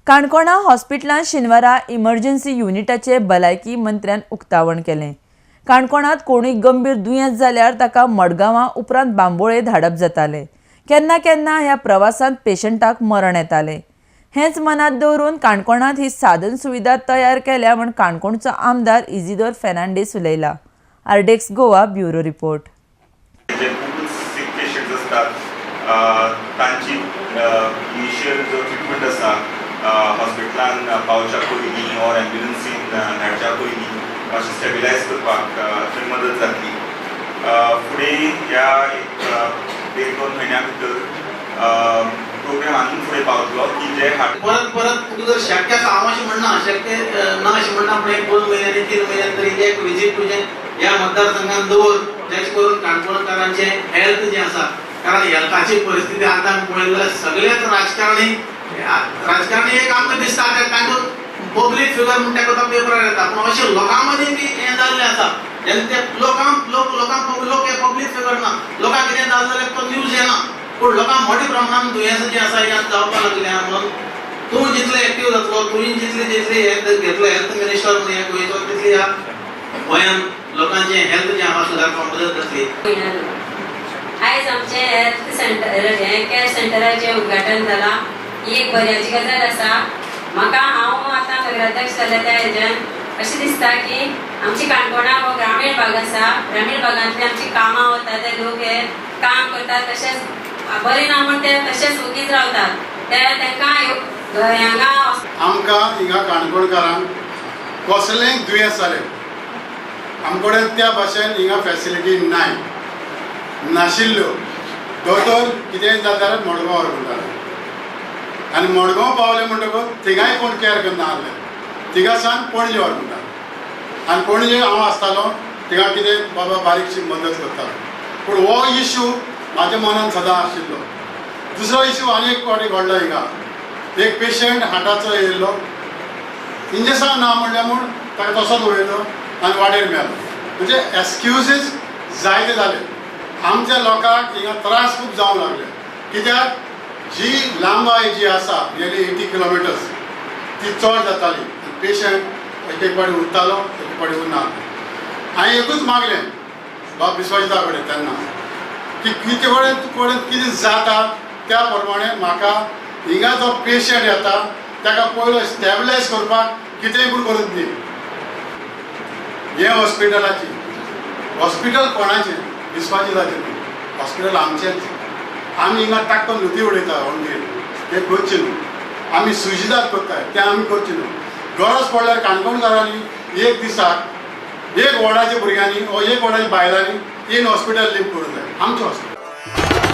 काणकोणा हॉस्पिटलांत शेनवारा इमर्जन्सी युनिटाचे भलायकी मंत्र्यान उक्तावण केलें। काणकोणात कोणूय गंभीर दुयेंस जाल्यार ताका मडगांवां उपरांत बांबोळे धाडप जातालें। केन्ना केन्ना ह्या प्रवासांत पेशंटाक मरण येतालें। हेंच मनात दवरून काणकोणात ही साधन सुविधा तयार केल्या म्हण काणकोणचो आमदार इजिदोर फेर्नांडीस उलयला। RDX Goa bureau report. हॉस्पिटलान पावच्या पयलीं ऑर एम्ब्युलन्सीन धाडच्या पयलीं मातशें स्टेबिलायज करपाक थंय मदत जातली। फुडें ह्या एक दोन म्हयन्या भितर प्रोग्राम आनीक फुडें पावतलो की जे परत परत तुका जर शक्य आसा हांव अशें म्हणना शक्य ना अशें म्हणना पूण एक 2 म्हयन्यांनी 3 म्हयन्यांनी तरी एक विजीट तुजें ह्या मतदारसंघात दवर जेचे करून काणकोणकारांचें हेल्थ जें आसा कारण हेल्थाची परिस्थिती आतां पळयल्यार सगळेच राजकारणी एक आमकां दिसता तांकां पब्लीक फिगर म्हण ताका तो पेपरार येता पूण अशें लोकां मदीं बी हें जाल्लें आसा जेन्ना ते लोक हे पब्लीक फिगर ना लोकांक कितें जालें जाल्यार तो न्यूज येना पूण लोकांक मोठ्या प्रमाणांत दुयेंसां जीं आसा हीं जावपाक लागलीं म्हणून तूं जितले एक्टीव जातलो तुवें जितली हेल्थ घेतलो हेल्थ मिनिस्टर म्हणून हे गोंयचो तितली ह्या गोंयांत लोकांचें हेल्थ जें आसा सुदारपाक मदत जातली। आयज आमचे हेल्थ सेंटर केअर सेंटराचें उद्घाटन जालां। ही एक बऱ्याची गजाल आसा। म्हाका हांव आतां नगराध्यक्ष जाल्या त्या हेज्यान अशें दिसता की आमची काणकोणा हो ग्रामीण भाग आसा। ग्रामीण भागांतली आमची कामां वता ते लोक हे काम करतात तशेंच बरें ना म्हण ते तशेंच ओगीच रावतात तांकां हांगा आमकां हिंगा काणकोणकारांक कसलेंय दुयेंस जालें आमचे त्या भाशेन हिंगा फॅसिलिटी नाशिल्ल्यो दोतोर कितेंय जाता जाल्यार मडगांव व्हरताले आनी मडगांव पावले म्हणटकूच थिंगाय कोण केअर करना आहले थिंगासान पणजे व्हर म्हणटा आनी पणजे हांव आसतालो थिंगा कितें बाबा बारीकशी मदत करतालो पूण हो इश्यू म्हाज्या मनान सदां आशिल्लो। दुसरो इश्यू आनी एक फावटी घडलो हिंगा एक पेशंट हार्टाचो येयल्लो इंजेक्शन ना म्हणलें म्हूण ताका तसोच वयलो आनी वाटेर मेलो म्हणजे एक्सक्युजीस जायते जाले। आमच्या लोकांक हिंगा त्रास खूब जावंक लागले कित्याक जी लांबाय जी आसा नियरली 80 किलोमिटर्स ती चड जाताली पेशंट एक पाटी उरतालो एक पाटी उरना। हांवें एकूच मागलें बाब विश्वाजिता कडेन तेन्ना की कितें कडेन कितें जाता त्या प्रमाणे म्हाका हिंगा जो पेशंट येता ताका पयलो स्टेबिलायज करपाक कितेंय पूण करून दी। हें हॉस्पिटल कोणाचें विश्वाजिताचें हॉस्पिटल आमचेंच। आमी हिंगा टाक्कन न्हुती उडयता ऑनगेट तें करचें न्हू आमी सुजिदाद करताय तें आमी करचें न्हू। गरज पडल्यार काणकोणकारांनी एक दिसाक एक वॉर्डाच्या भुरग्यांनी वा एक वॉर्डाच्या बायलांनी 3 हॉस्पिटल लिंक करूंक जाय आमचें हॉस्पिटल।